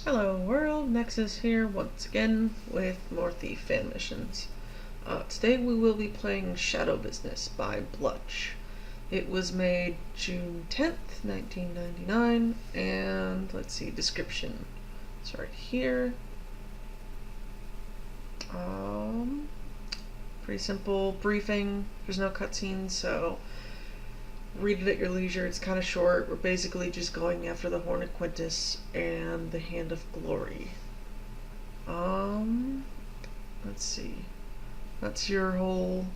Hello world, Nexus here once again with more Thief fan missions. Today we will be playing Shadow Business by Blutch. It was made June 10th, 1999, and let's see, description. It's right here. Pretty simple briefing. There's no cutscenes, so read it at your leisure. It's kind of short. We're basically just going after the Horn of Quintus and the Hand of Glory. Let's see. That's your whole,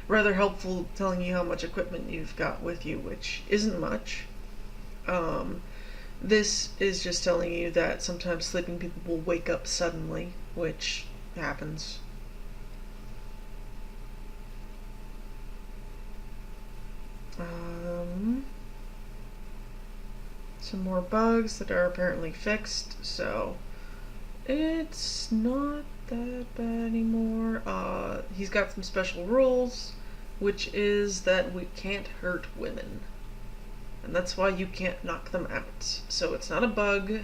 rather helpful telling you how much equipment you've got with you, which isn't much. This is just telling you that sometimes sleeping people will wake up suddenly, which happens. Some more bugs that are apparently fixed, so it's not that bad anymore. He's got some special rules, which is that we can't hurt women. And that's why you can't knock them out. So it's not a bug,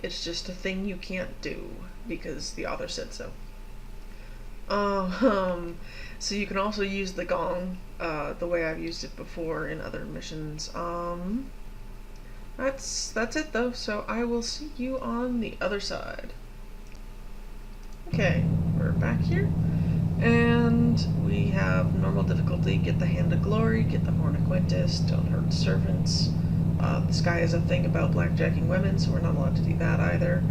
it's just a thing you can't do, because the author said so. So you can also use the gong, the way I've used it before in other missions. That's it though, so I will see you on the other side. Okay, we're back here, and we have normal difficulty, get the Hand of Glory, get the Horn of Quintus, don't hurt servants. This guy has a thing about blackjacking women, so we're not allowed to do that either.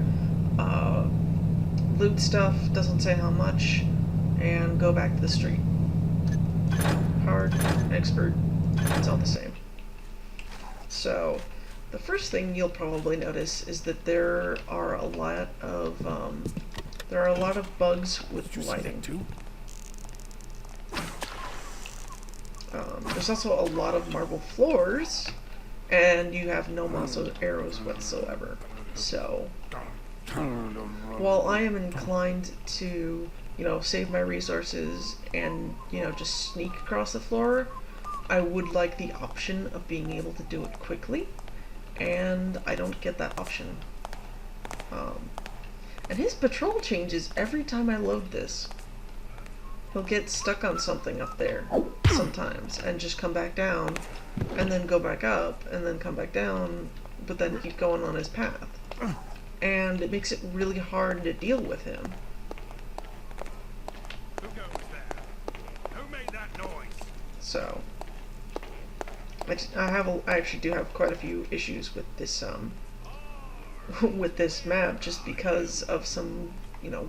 Loot stuff, doesn't say how much, and go back to the street. Hard, expert, it's all the same. So, the first thing you'll probably notice is that there are a lot of bugs with lighting. There's also a lot of marble floors, and you have no moss arrows whatsoever. So, while I am inclined to, save my resources and, just sneak across the floor, I would like the option of being able to do it quickly, and I don't get that option. And his patrol changes every time I load this. He'll get stuck on something up there sometimes and just come back down, and then go back up, and then come back down, but then keep going on his path. And it makes it really hard to deal with him. Who goes there? Who made that noise? So, I actually do have quite a few issues with this with this map, just because of some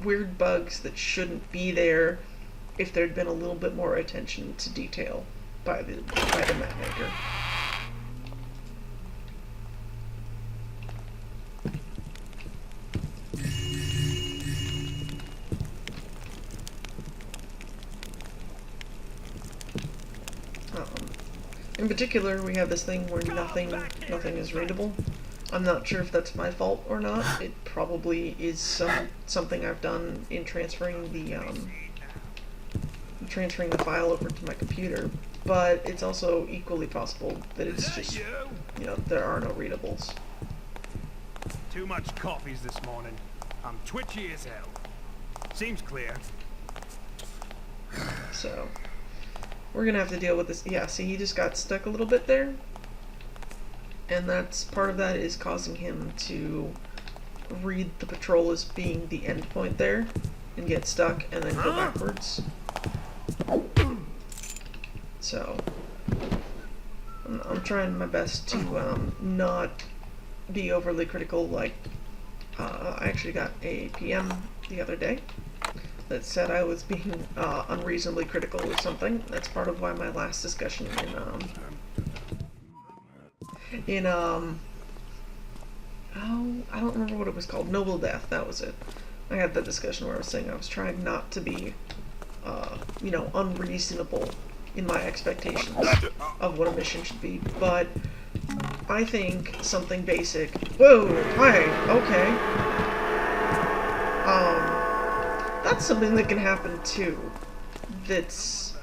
weird bugs that shouldn't be there if there'd been a little bit more attention to detail by the map maker. In particular, we have this thing where nothing is readable. I'm not sure if that's my fault or not. It probably is something I've done in transferring the file over to my computer, but it's also equally possible that it's just there are no readables. Too much coffees this morning. I'm twitchy as hell. Seems clear. So we're gonna have to deal with this. Yeah, see, he just got stuck a little bit there. And that's part of that is causing him to read the patrol as being the end point there and get stuck and then go backwards. So I'm trying my best to not be overly critical. Like I actually got a PM the other day that said I was being unreasonably critical or something. That's part of why my last discussion I don't remember what it was called. Noble Death, that was it. I had that discussion where I was saying I was trying not to be, unreasonable in my expectations of what a mission should be, but I think something basic. Whoa, hi, okay. That's something that can happen too. That's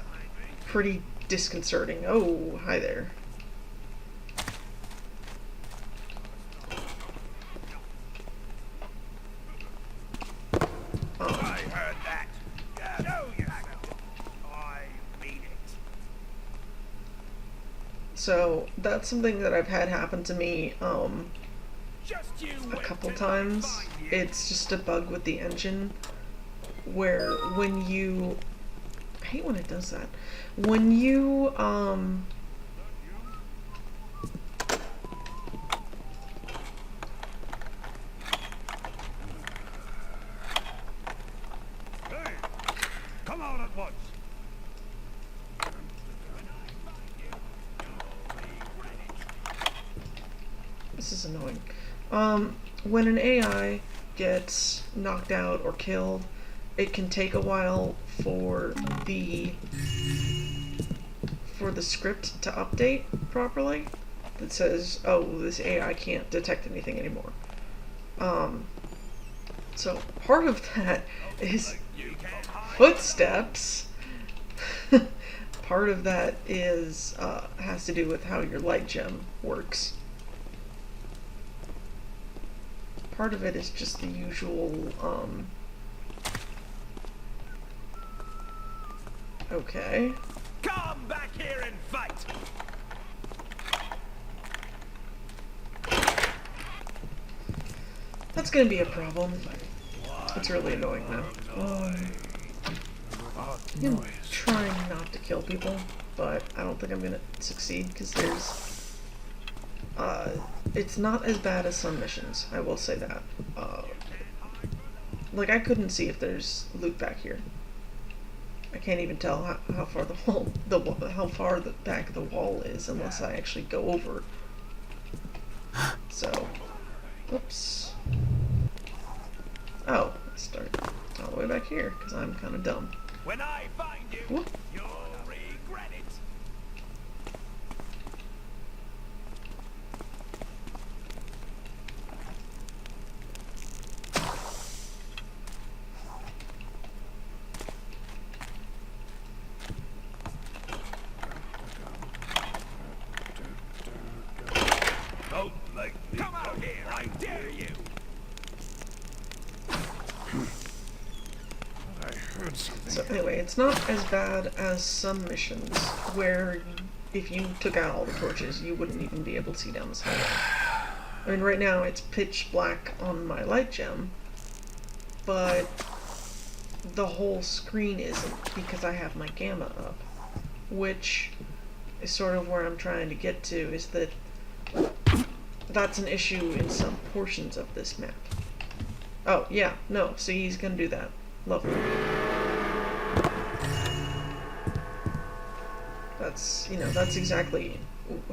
pretty disconcerting. Oh, hi there. So that's something that I've had happen to me Just you a wait couple till I times. find you. It's just a bug with the engine where when you... I hate when it does that. When you, Hey, come out at once. this is annoying. When an AI gets knocked out or killed, it can take a while for the script to update properly. That says, oh, this AI can't detect anything anymore. So part of that is You can't hide. footsteps. Part of that is has to do with how your light gem works. Part of it is just the usual, okay. Come back here and fight. That's gonna be a problem. It's really annoying now. I'm trying not to kill people, but I don't think I'm gonna succeed because there's, it's not as bad as some missions, I will say that. Like, I couldn't see if there's loot back here. I can't even tell how far the wall, how far the back of the wall is unless I actually go over. So, oops. Oh, let's start all the way back here because I'm kind of dumb. When I find you, Whoop. you'll regret it. Don't make me come out here, I dare you. I heard something. So anyway, it's not as bad as some missions where if you took out all the torches, you wouldn't even be able to see down this hallway. I mean, right now it's pitch black on my light gem, but the whole screen isn't because I have my gamma up, which is sort of where I'm trying to get to, is that that's an issue in some portions of this map. Oh, yeah, no, see, he's gonna do that. Lovely. That's, you know, that's exactly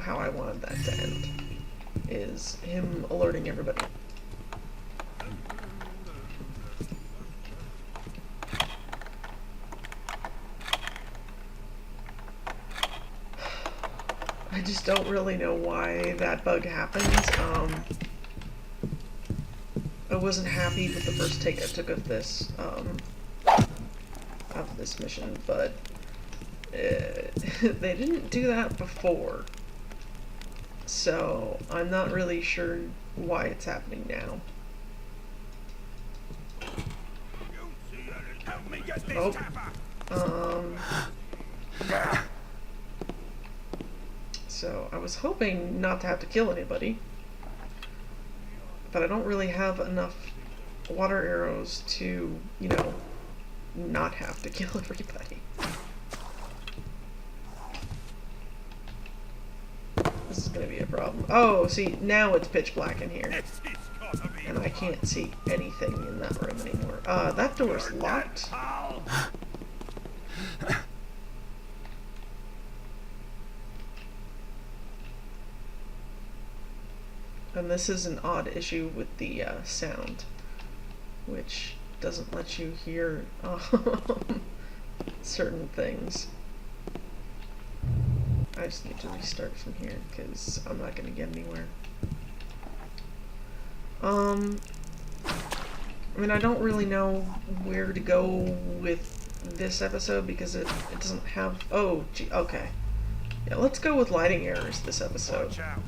how I wanted that to end, is him alerting everybody. I just don't really know why that bug happens. I wasn't happy with the first take I took of this mission, but they didn't do that before, so I'm not really sure why it's happening now. Help me get this Oh. tapper. So I was hoping not to have to kill anybody, but I don't really have enough water arrows to, you know, not have to kill everybody. This is gonna be a problem. Oh, see, now it's pitch black in here, This is gonna be and I can't see anything in that room anymore. That door's locked. pal. And this is an odd issue with the sound, which doesn't let you hear certain things. I just need to restart from here because I'm not going to get anywhere. I mean, I don't really know where to go with this episode because it doesn't have... Oh, gee, okay. Yeah, let's go with lighting errors this episode. Watch out.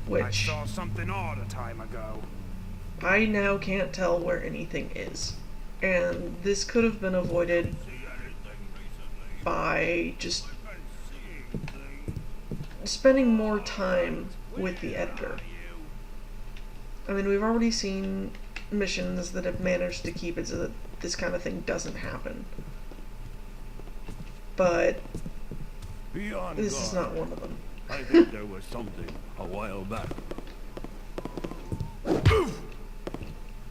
I Which saw something odd a time ago. I now can't tell where anything is. And this could have been avoided by just spending more time with the editor. I mean, we've already seen missions that have managed to keep it so that this kind of thing doesn't happen. But this is not one of them. I think there was something a while back.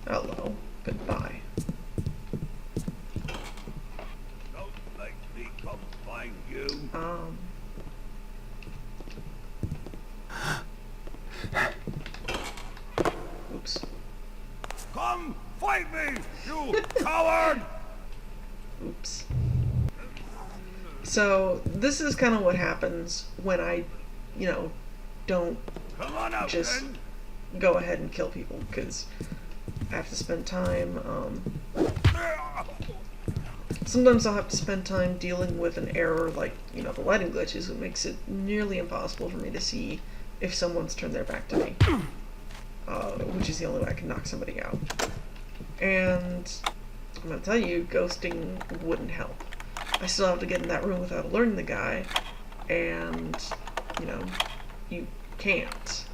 Hello. Goodbye. Don't make me come find you. Oops. Come fight me, you coward! Oops. So, this is kind of what happens when I, don't Come on out, just then. go ahead and kill people, because I have to spend time, sometimes I'll have to spend time dealing with an error like, the lighting glitches, which makes it nearly impossible for me to see if someone's turned their back to me. Which is the only way I can knock somebody out. And I'm gonna tell you, ghosting wouldn't help. I still have to get in that room without alerting the guy, and, you can't.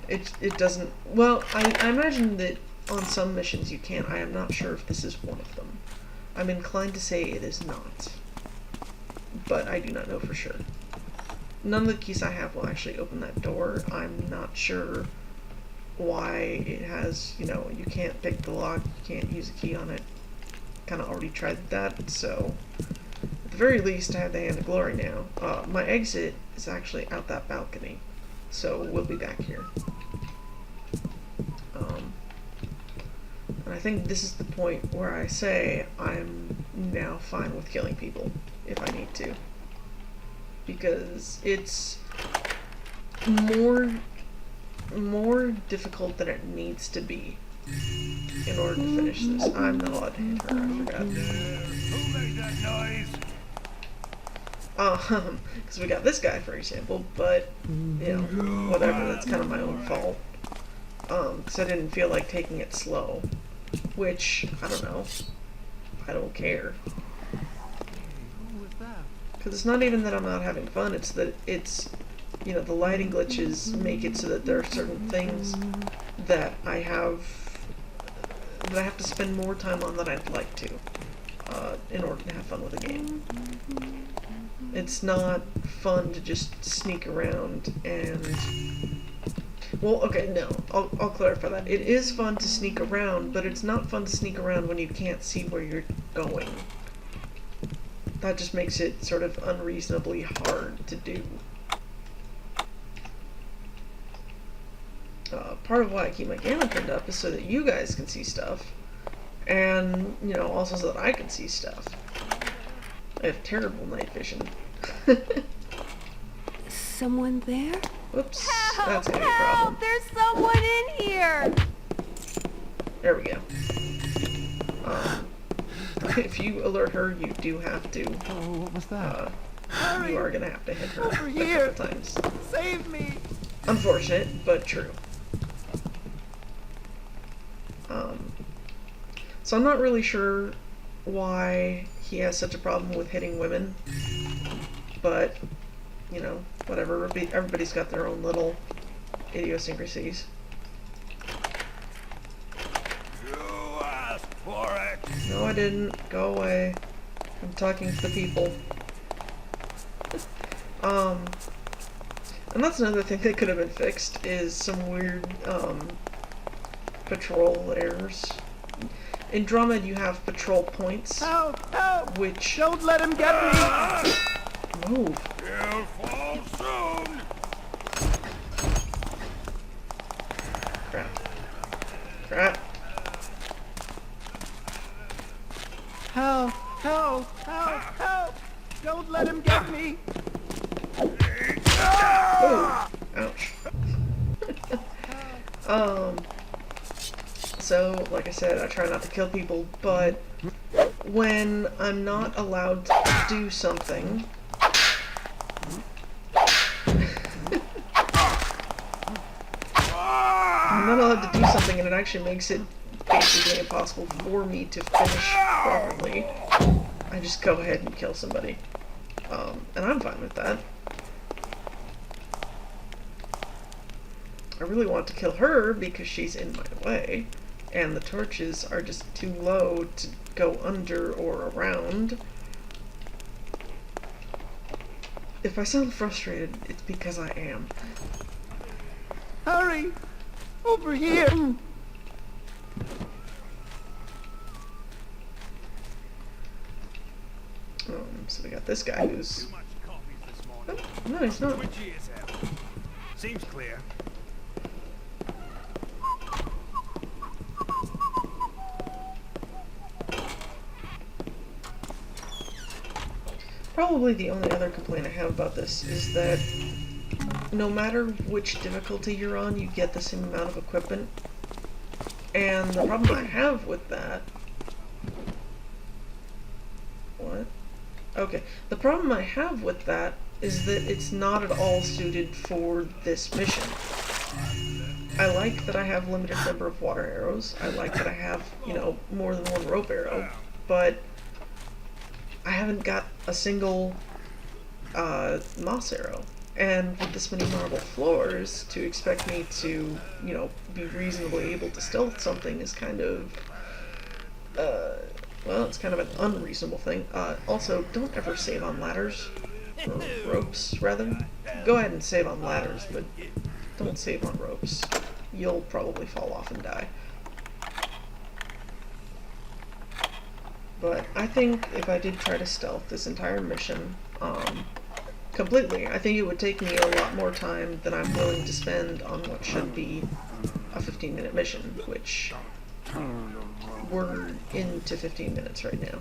It doesn't... Well, I imagine that on some missions you can. I am not sure if this is one of them. I'm inclined to say it is not. But I do not know for sure. None of the keys I have will actually open that door. I'm not sure why it has, you can't pick the lock, you can't use a key on it. Kind of already tried that, so at the very least I have the Hand of Glory now. My exit is actually out that balcony, so we'll be back here. And I think this is the point where I say I'm now fine with killing people, if I need to. Because it's more difficult than it needs to be in order to finish this. I'm not allowed to hit her, I forgot. Who made that noise? Because we got this guy, for example, but, whatever, that's kind of my own fault. Because I didn't feel like taking it slow. Which, I don't know. I don't care. Because it's not even that I'm not having fun, it's that it's, the lighting glitches make it so that there are certain things that I have to spend more time on than I'd like to, in order to have fun with the game. It's not fun to just sneak around and... Well, okay, no, I'll clarify that. It is fun to sneak around, but it's not fun to sneak around when you can't see where you're going. That just makes it sort of unreasonably hard to do. Part of why I keep my camera turned up is so that you guys can see stuff, and, also so that I can see stuff. I have terrible night vision. Someone there? Whoops, Help! that's gonna be a problem. Help! There's someone in here! There we go. If you alert her, you do have to. Oh, what was that? You are gonna have to hit her Over a here. couple times. Save me! Unfortunate, but true. So I'm not really sure why he has such a problem with hitting women, but, whatever, everybody's got their own little idiosyncrasies. You asked for it. No, I didn't. Go away. I'm talking to the people. And that's another thing that could have been fixed, is some weird, patrol errors. In Drummond, you have patrol points, Help! Help! which... Don't let him get me! Move. You'll fall soon. Crap. Crap. Help! Help! Help! Help! Don't let him get me! Oh! Ouch. So, like I said, I try not to kill people, but when I'm not allowed to do something... I'm not allowed to do something and it actually makes it basically impossible for me to finish properly, I just go ahead and kill somebody. And I'm fine with that. I really want to kill her because she's in my way, and the torches are just too low to go under or around. If I sound frustrated, it's because I am. Hurry! Over here! So we got this guy who's... Too much coffees this morning. Oh, no, he's not. Twitchy as hell. Seems clear. Probably the only other complaint I have about this is that no matter which difficulty you're on, you get the same amount of equipment. And the problem I have with that... What? Okay. The problem I have with that is that it's not at all suited for this mission. I like that I have limited number of water arrows. I like that I have, you know, more than one rope arrow. But I haven't got a single moss arrow. And with this many marble floors, to expect me to, you know, be reasonably able to stealth something is kind of, well, it's kind of an unreasonable thing. Also, don't ever save on ladders, or ropes, rather. Go ahead and save on ladders, but don't save on ropes. You'll probably fall off and die. But I think if I did try to stealth this entire mission, completely, I think it would take me a lot more time than I'm willing to spend on what should be a 15-minute mission, which we're into 15 minutes right now.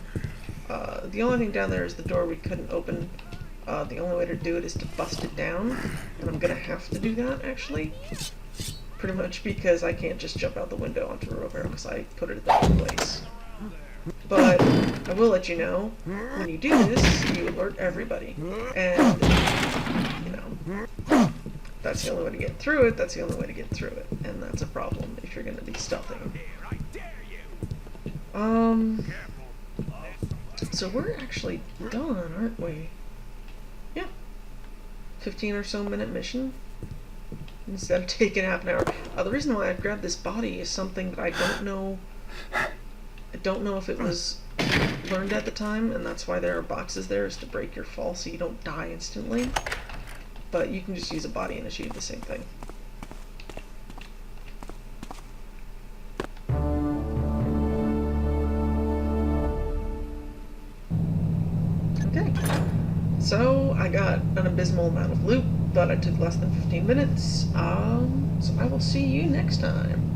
The only thing down there is the door we couldn't open. The only way to do it is to bust it down, and I'm gonna have to do that, actually. Pretty much because I can't just jump out the window onto a rope arrow because I put it at the wrong place. But I will let you know, when you do this, you alert everybody. And, you know, that's the only way to get through it, that's the only way to get through it. And that's a problem if you're going to be stealthing. So we're actually done, aren't we? Yeah. 15 or so minute mission. Instead of taking half an hour. The reason why I've grabbed this body is something that I don't know if it was learned at the time, and that's why there are boxes there, is to break your fall so you don't die instantly. But you can just use a body and achieve the same thing. Okay. So I got an abysmal amount of loot, but it took less than 15 minutes. So I will see you next time.